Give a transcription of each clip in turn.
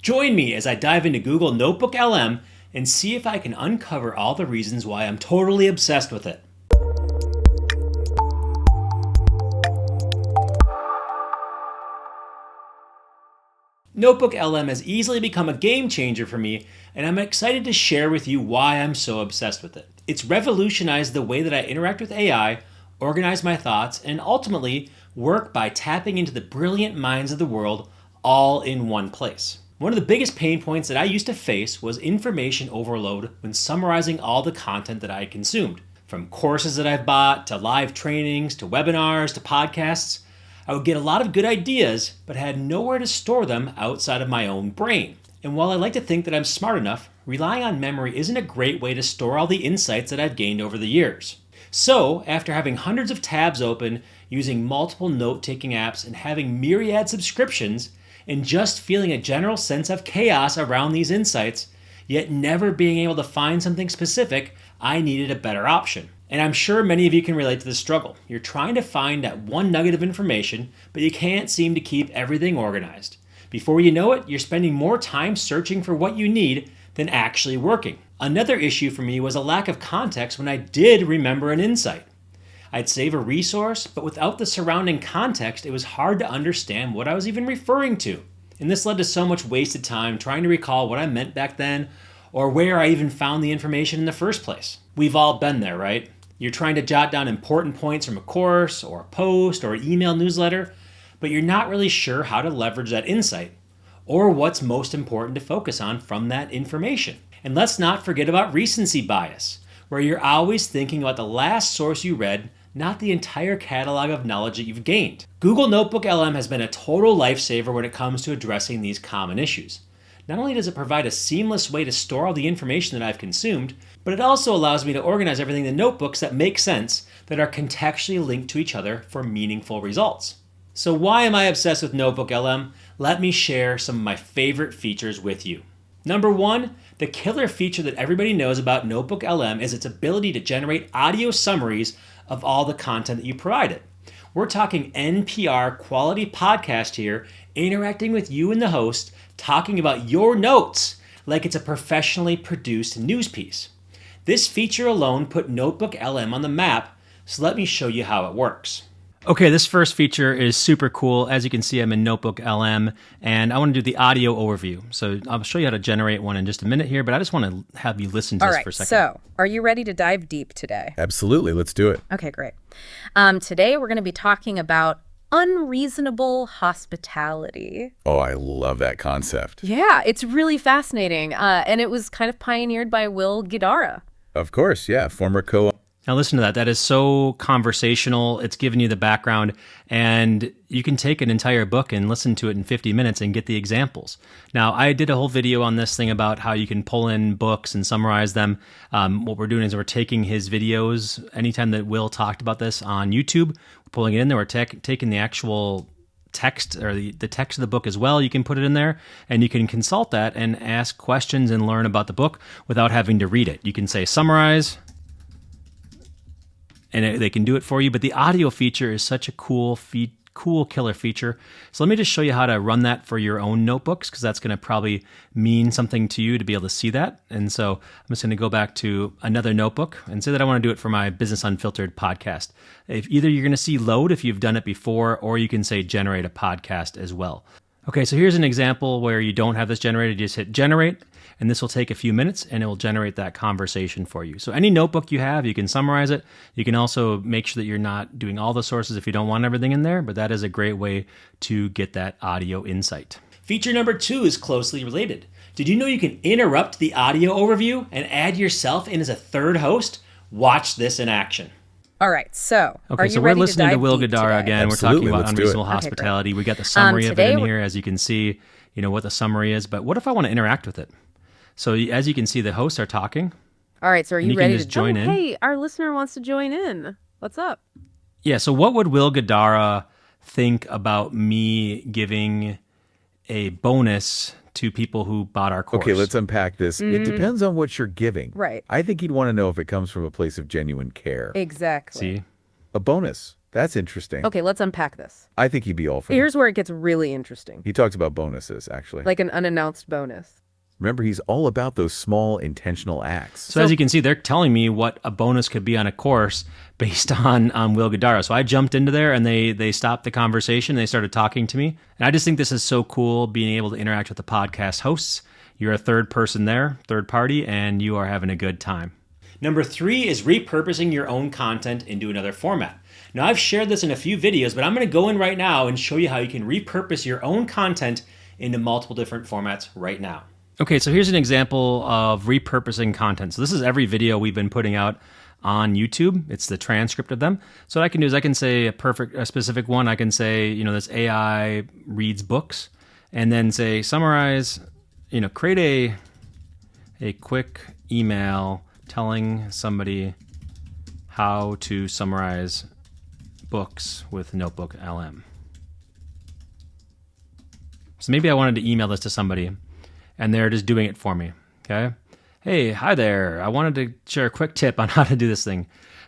Join me as I dive into Google Notebook LM and see if I can uncover all the reasons why I'm totally obsessed with it. Notebook LM has easily become a game changer for me, and I'm excited to share with you why I'm so obsessed with it. It's revolutionized the way that I interact with AI, organize my thoughts, and ultimately work by tapping into the brilliant minds of the world all in one place. One of the biggest pain points that I used to face was information overload when summarizing all the content that I consumed. From courses that I've bought, to live trainings, to webinars, to podcasts, I would get a lot of good ideas, but had nowhere to store them outside of my own brain. And while I like to think that I'm smart enough, relying on memory isn't a great way to store all the insights that I've gained over the years. So, after having hundreds of tabs open, using multiple note-taking apps, and having myriad subscriptions, and just feeling a general sense of chaos around these insights, yet never being able to find something specific, I needed a better option. And I'm sure many of you can relate to this struggle. You're trying to find that one nugget of information, but you can't seem to keep everything organized. Before you know it, you're spending more time searching for what you need than actually working. Another issue for me was a lack of context when I did remember an insight. I'd save a resource, but without the surrounding context, it was hard to understand what I was even referring to. And this led to so much wasted time trying to recall what I meant back then, or where I even found the information in the first place. We've all been there, right? You're trying to jot down important points from a course, or a post, or an email newsletter, but you're not really sure how to leverage that insight, or what's most important to focus on from that information. And let's not forget about recency bias, where you're always thinking about the last source you read, not the entire catalog of knowledge that you've gained. Google Notebook LM has been a total lifesaver when it comes to addressing these common issues. Not only does it provide a seamless way to store all the information that I've consumed, but it also allows me to organize everything in notebooks that make sense, that are contextually linked to each other for meaningful results. So why am I obsessed with Notebook LM? Let me share some of my favorite features with you. Number one, the killer feature that everybody knows about Notebook LM is its ability to generate audio summaries of all the content that you provided. We're talking NPR quality podcast here, interacting with you and the host, talking about your notes like it's a professionally produced news piece. This feature alone put Notebook LM on the map, so let me show you how it works. Okay, this first feature is super cool. As you can see, I'm in Notebook LM, and I want to do the audio overview. So I'll show you how to generate one in just a minute here, but I just want to have you listen to this for a second. So are you ready to dive deep today? Absolutely. Let's do it. Okay, great. Today we're going to be talking about unreasonable hospitality. Oh, I love that concept. Yeah, it's really fascinating. And it was kind of pioneered by Will Guidara. Of course, yeah. Former co. Now listen to that. That is so conversational. It's giving you the background, and you can take an entire book and listen to it in 50 minutes and get the examples. Now, I did a whole video on this thing about how you can pull in books and summarize them. What we're doing is we're taking his videos. Anytime that Will talked about this on YouTube, we're pulling it in there. We're taking the actual text, or the text of the book as well. You can put it in there, and you can consult that and ask questions and learn about the book without having to read it. You can say summarize, and they can do it for you. But the audio feature is such a cool killer feature. So let me just show you how to run that for your own notebooks, because that's going to probably mean something to you to be able to see that. And so I'm just going to go back to another notebook and say that I want to do it for my Business Unfiltered podcast. If either you're going to see load if you've done it before, or you can say generate a podcast as well. Okay, so here's an example where you don't have this generated. You just hit generate, and this will take a few minutes, and it will generate that conversation for you. So any notebook you have, you can summarize it. You can also make sure that you're not doing all the sources if you don't want everything in there, but that is a great way to get that audio insight. Feature number 2 is closely related. Did you know you can interrupt the audio overview and add yourself in as a third host? Watch this in action. All right, so okay, so we're listening to Will Guidara again. Absolutely. We're talking about unreasonable hospitality. We got the summary of it in here, as you can see, what the summary is. But what if I want to interact with it? So as you can see, the hosts are talking. All right, so are you ready to join in? Hey, our listener wants to join in. What's up? Yeah, so what would Will Guidara think about me giving a bonus to people who bought our course? Okay, let's unpack this. It depends on what you're giving. Right. I think he'd want to know if it comes from a place of genuine care. Exactly. See? A bonus. That's interesting. Okay, let's unpack this. I think he'd be all for that. Here's where it gets really interesting. He talks about bonuses, actually. Like an unannounced bonus. Remember, he's all about those small intentional acts. So as you can see, they're telling me what a bonus could be on a course based on Will Guidara. So I jumped into there and they stopped the conversation. They started talking to me. And I just think this is so cool being able to interact with the podcast hosts. You're a third person there, third party, and you are having a good time. Number 3 is repurposing your own content into another format. Now I've shared this in a few videos, but I'm going to go in right now and show you how you can repurpose your own content into multiple different formats right now. Okay, so here's an example of repurposing content. So this is every video we've been putting out on YouTube. It's the transcript of them. So what I can do is I can say a specific one. I can say, this AI reads books, and then say summarize, create a quick email telling somebody how to summarize books with Notebook LM. So maybe I wanted to email this to somebody, and they're just doing it for me, okay? Hey, hi there. I wanted to share a quick tip on how to do this thing.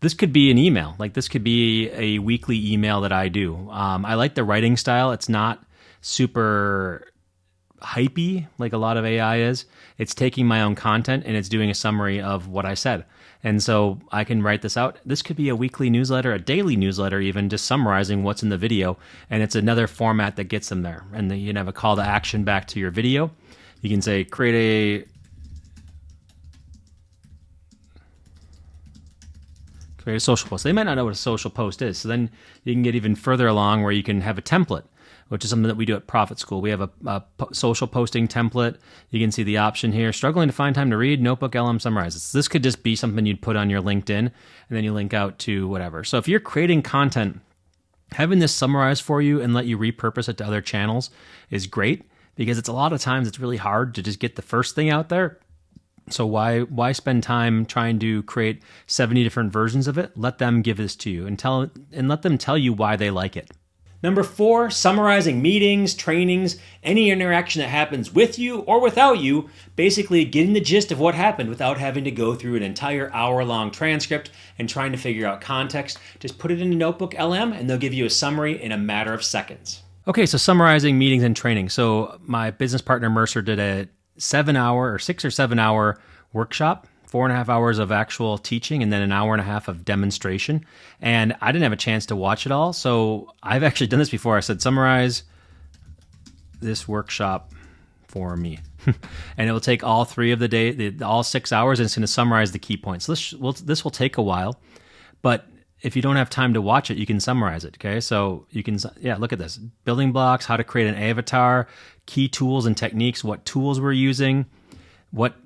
This could be an email. Like this could be a weekly email that I do. I like the writing style. It's not super hypey like a lot of AI is. It's taking my own content and it's doing a summary of what I said. And so I can write this out. This could be a weekly newsletter, a daily newsletter even, just summarizing what's in the video. And it's another format that gets them there. And then you can have a call to action back to your video. You can say, create a social post. They might not know what a social post is. So then you can get even further along where you can have a template, which is something that we do at Profit School. We have a social posting template. You can see the option here. Struggling to find time to read, Notebook LM summarizes. This could just be something you'd put on your LinkedIn, and then you link out to whatever. So if you're creating content, having this summarized for you and let you repurpose it to other channels is great, because it's a lot of times it's really hard to just get the first thing out there. So why spend time trying to create 70 different versions of it? Let them give this to you and let them tell you why they like it. Number 4, summarizing meetings, trainings, any interaction that happens with you or without you, basically getting the gist of what happened without having to go through an entire hour-long transcript and trying to figure out context. Just put it in a Notebook LM and they'll give you a summary in a matter of seconds. Okay, so summarizing meetings and training. So my business partner Mercer did a 6 or 7 hour workshop, 4.5 hours of actual teaching, and then an hour and a half of demonstration. And I didn't have a chance to watch it all. So I've actually done this before. I said, summarize this workshop for me. And it will take all 3 of the day, all 6 hours, and it's going to summarize the key points. So this will take a while, but if you don't have time to watch it, you can summarize it, okay? So you can, look at this. Building blocks, how to create an avatar, key tools and techniques, what tools we're using,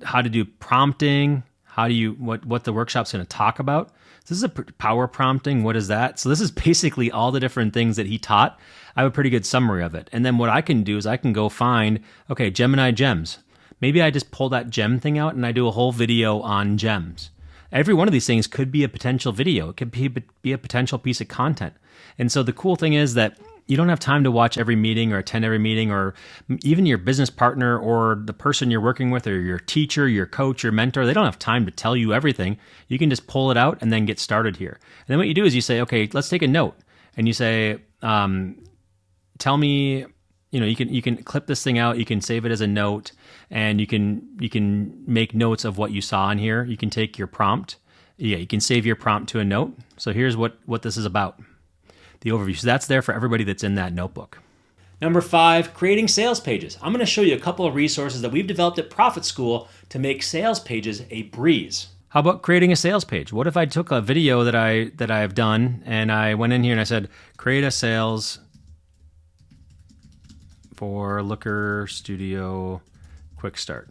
how to do prompting, what the workshop's going to talk about. This is a power prompting. What is that? So this is basically all the different things that he taught. I have a pretty good summary of it. And then what I can do is I can go find, okay, Gemini gems. Maybe I just pull that gem thing out and I do a whole video on gems. Every one of these things could be a potential video. It could be a potential piece of content. And so the cool thing is that you don't have time to watch every meeting or attend every meeting, or even your business partner or the person you're working with or your teacher, your coach, your mentor. They don't have time to tell you everything. You can just pull it out and then get started here. And then what you do is you say, okay, let's take a note. And you say, tell me, you can clip this thing out, you can save it as a note, and you can make notes of what you saw in here. You can take your prompt. You can save your prompt to a note. So here's what this is about. The overview. So that's there for everybody that's in that notebook. Number 5, creating sales pages. I'm going to show you a couple of resources that we've developed at Profit School to make sales pages a breeze. How about creating a sales page? What if I took a video that I've done and I went in here and I said, create a sales for Looker Studio Quick Start.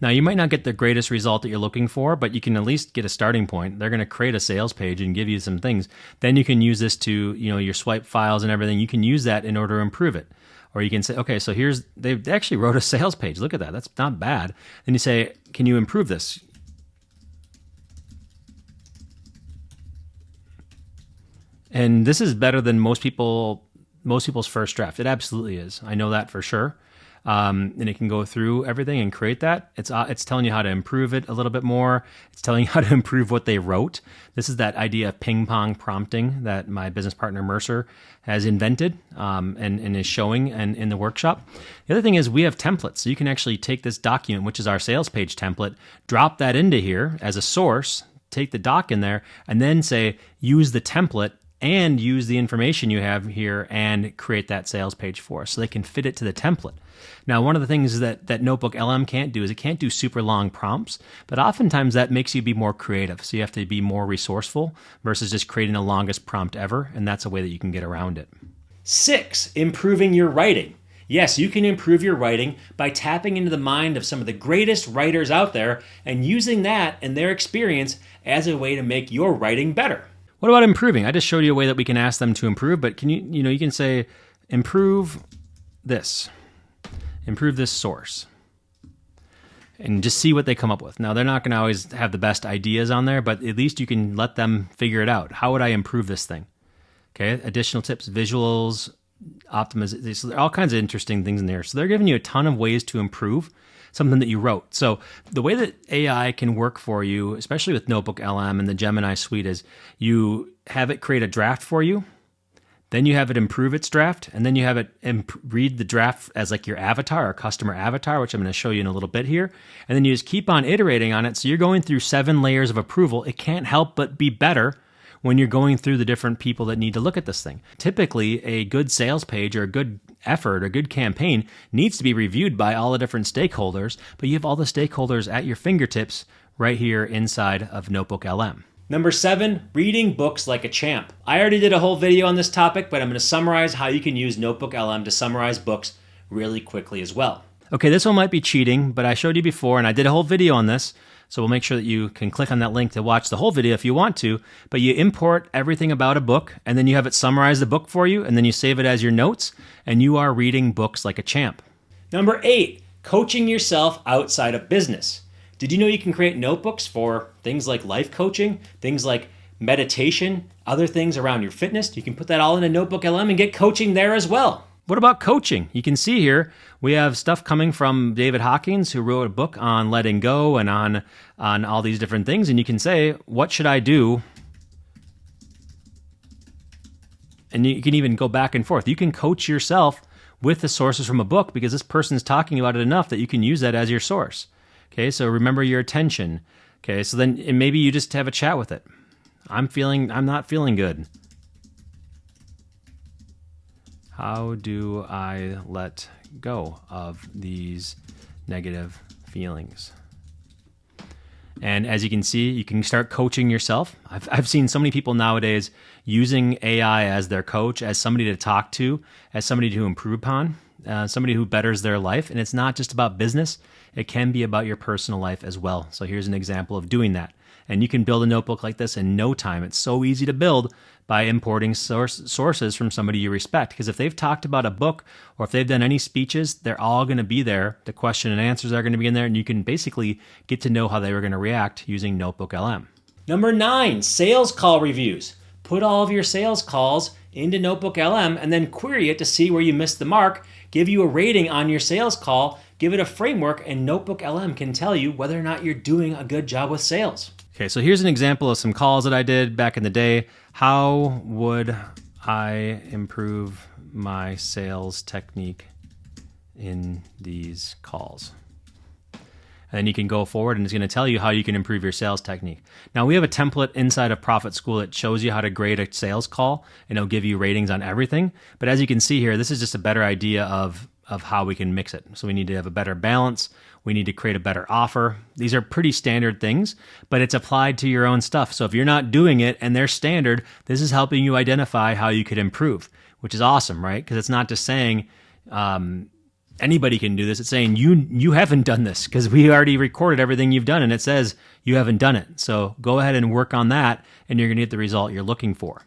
Now, you might not get the greatest result that you're looking for, but you can at least get a starting point. They're going to create a sales page and give you some things. Then you can use this to, your swipe files and everything. You can use that in order to improve it. Or you can say, okay, so they actually wrote a sales page. Look at that. That's not bad. Then you say, can you improve this? And this is better than most people's first draft. It absolutely is. I know that for sure. and it can go through everything and create that. It's telling you how to improve it a little bit more. It's telling you how to improve what they wrote. This is that idea of ping pong prompting that my business partner Mercer has invented and is showing in the workshop. The other thing is we have templates. So you can actually take this document, which is our sales page template, drop that into here as a source, take the doc in there, and then say, use the template and use the information you have here and create that sales page for us so they can fit it to the template. Now, one of the things that Notebook LM can't do is it can't do super long prompts, but oftentimes that makes you be more creative. So you have to be more resourceful versus just creating the longest prompt ever, and that's a way that you can get around it. 6, improving your writing. Yes, you can improve your writing by tapping into the mind of some of the greatest writers out there and using that and their experience as a way to make your writing better. What about improving? I just showed you a way that we can ask them to improve, but can you can say, improve this source, and just see what they come up with. Now, they're not going to always have the best ideas on there, but at least you can let them figure it out. How would I improve this thing? Okay, additional tips, visuals, optimization, so there are all kinds of interesting things in there. So they're giving you a ton of ways to improve something that you wrote. So the way that AI can work for you, especially with Notebook LM and the Gemini suite, is you have it create a draft for you, then you have it improve its draft, and then you have it read the draft as like your avatar or customer avatar, which I'm going to show you in a little bit here. And then you just keep on iterating on it. So you're going through 7 layers of approval. It can't help but be better when you're going through the different people that need to look at this thing. Typically, a good sales page or a good effort or good campaign needs to be reviewed by all the different stakeholders, but you have all the stakeholders at your fingertips right here inside of Notebook LM. Number 7, reading books like a champ. I already did a whole video on this topic, but I'm going to summarize how you can use Notebook LM to summarize books really quickly as well. Okay, this one might be cheating, but I showed you before, and I did a whole video on this, so we'll make sure that you can click on that link to watch the whole video if you want to, but you import everything about a book, and then you have it summarize the book for you, and then you save it as your notes, and you are reading books like a champ. Number 8, coaching yourself outside of business. Did you know you can create notebooks for things like life coaching, things like meditation, other things around your fitness? You can put that all in a Notebook LM and get coaching there as well. What about coaching? You can see here we have stuff coming from David Hawkins, who wrote a book on letting go and on all these different things. And you can say, what should I do? And you can even go back and forth. You can coach yourself with the sources from a book because this person's talking about it enough that you can use that as your source. Okay, so remember your attention. Okay, so then and maybe you just have a chat with it. I'm not feeling good. How do I let go of these negative feelings? And as you can see, you can start coaching yourself. I've seen so many people nowadays using AI as their coach, as somebody to talk to, as somebody to improve upon, somebody who betters their life. And it's not just about business. It can be about your personal life as well. So here's an example of doing that. And you can build a notebook like this in no time. It's so easy to build by importing sources from somebody you respect. Because if they've talked about a book or if they've done any speeches, they're all going to be there. The question and answers are going to be in there. And you can basically get to know how they were going to react using Notebook LM. Number 9, sales call reviews. Put all of your sales calls into Notebook LM and then query it to see where you missed the mark, give you a rating on your sales call, give it a framework, and Notebook LM can tell you whether or not you're doing a good job with sales. Okay, so here's an example of some calls that I did back in the day. How would I improve my sales technique in these calls? And then you can go forward and it's going to tell you how you can improve your sales technique. Now, we have a template inside of Profit School that shows you how to grade a sales call, and it'll give you ratings on everything. But as you can see here, this is just a better idea of how we can mix it. So we need to have a better balance. We need to create a better offer. These are pretty standard things, but it's applied to your own stuff. So if you're not doing it and they're standard, this is helping you identify how you could improve, which is awesome, right? Because it's not just saying anybody can do this. It's saying you haven't done this because we already recorded everything you've done and it says you haven't done it. So go ahead and work on that and you're going to get the result you're looking for.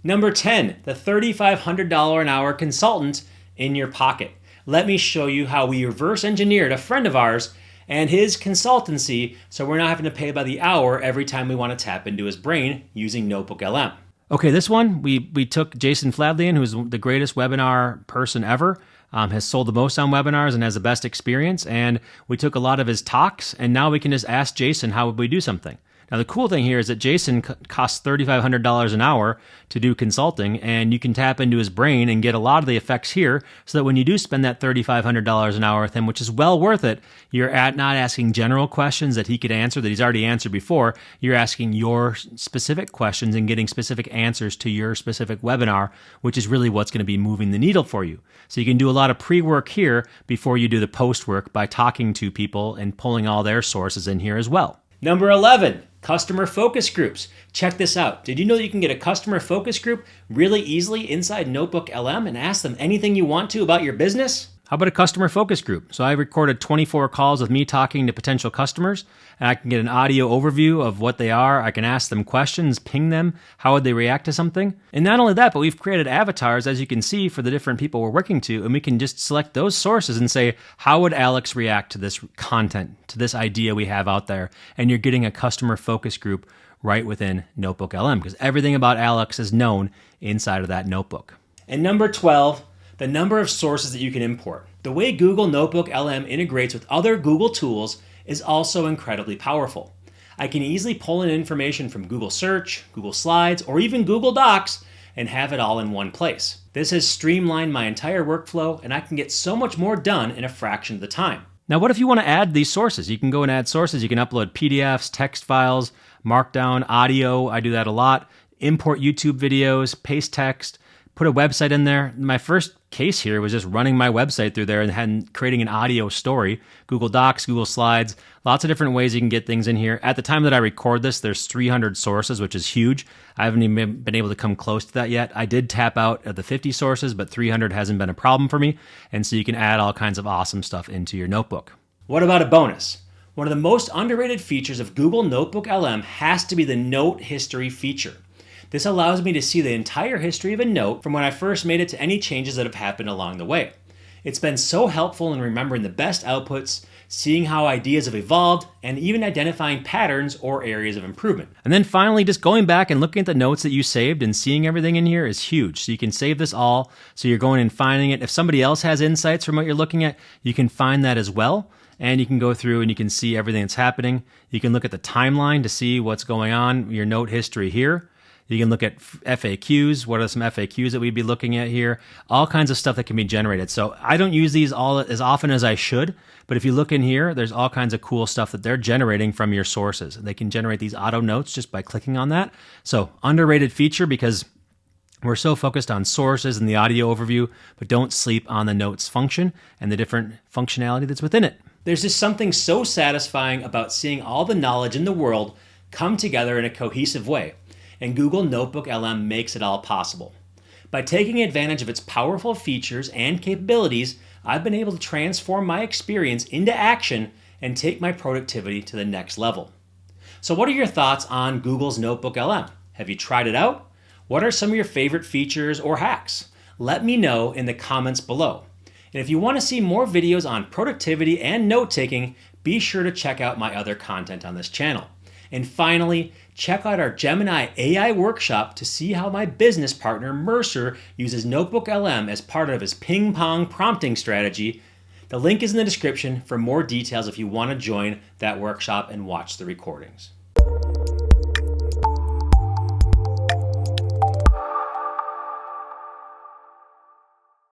Number 10, the $3,500 an hour consultant in your pocket. Let me show you how we reverse engineered a friend of ours and his consultancy so we're not having to pay by the hour every time we want to tap into his brain using Notebook LM. Okay, this one, we took Jason Fladlian, who's the greatest webinar person ever. has sold the most on webinars and has the best experience. And we took a lot of his talks, and now we can just ask Jason, how would we do something? Now, the cool thing here is that Jason costs $3,500 an hour to do consulting, and you can tap into his brain and get a lot of the effects here so that when you do spend that $3,500 an hour with him, which is well worth it, you're not asking general questions that he could answer that he's already answered before. You're asking your specific questions and getting specific answers to your specific webinar, which is really what's going to be moving the needle for you. So you can do a lot of pre-work here before you do the post-work by talking to people and pulling all their sources in here as well. Number 11, customer focus groups. Check this out. Did you know that you can get a customer focus group really easily inside Notebook LM and ask them anything you want to about your business? How about a customer focus group? So I recorded 24 calls with me talking to potential customers, and I can get an audio overview of what they are. I can ask them questions, ping them, how would they react to something? And not only that, but we've created avatars, as you can see, for the different people we're working to, and we can just select those sources and say, how would Alex react to this content, to this idea we have out there? And you're getting a customer focus group right within Notebook LM, because everything about Alex is known inside of that notebook. And number 12, the number of sources that you can import. The way Google Notebook LM integrates with other Google tools is also incredibly powerful. I can easily pull in information from Google Search, Google Slides, or even Google Docs and have it all in one place. This has streamlined my entire workflow, and I can get so much more done in a fraction of the time. Now, what if you want to add these sources? You can go and add sources. You can upload PDFs, text files, Markdown, audio. I do that a lot. Import YouTube videos, paste text, put a website in there. My first case here was just running my website through there and creating an audio story. Google Docs, Google Slides, lots of different ways you can get things in here. At the time that I record this, there's 300 sources, which is huge. I haven't even been able to come close to that yet. I did tap out at the 50 sources, but 300 hasn't been a problem for me. And so you can add all kinds of awesome stuff into your notebook. What about a bonus? One of the most underrated features of Google Notebook LM has to be the note history feature. This allows me to see the entire history of a note from when I first made it to any changes that have happened along the way. It's been so helpful in remembering the best outputs, seeing how ideas have evolved, and even identifying patterns or areas of improvement. And then finally, just going back and looking at the notes that you saved and seeing everything in here is huge. So you can save this all, so you're going and finding it. If somebody else has insights from what you're looking at, you can find that as well. And you can go through and you can see everything that's happening. You can look at the timeline to see what's going on, your note history here. You can look at FAQs. What are some FAQs that we'd be looking at here? All kinds of stuff that can be generated. So I don't use these all as often as I should, but if you look in here, there's all kinds of cool stuff that they're generating from your sources. They can generate these auto notes just by clicking on that. So underrated feature because we're so focused on sources and the audio overview, but don't sleep on the notes function and the different functionality that's within it. There's just something so satisfying about seeing all the knowledge in the world come together in a cohesive way. And Google Notebook LM makes it all possible. By taking advantage of its powerful features and capabilities, I've been able to transform my experience into action and take my productivity to the next level. So what are your thoughts on Google's Notebook LM? Have you tried it out? What are some of your favorite features or hacks? Let me know in the comments below. And if you want to see more videos on productivity and note-taking, be sure to check out my other content on this channel. And finally, check out our Gemini AI workshop to see how my business partner Mercer uses Notebook LM as part of his ping pong prompting strategy. The link is in the description for more details if you want to join that workshop and watch the recordings.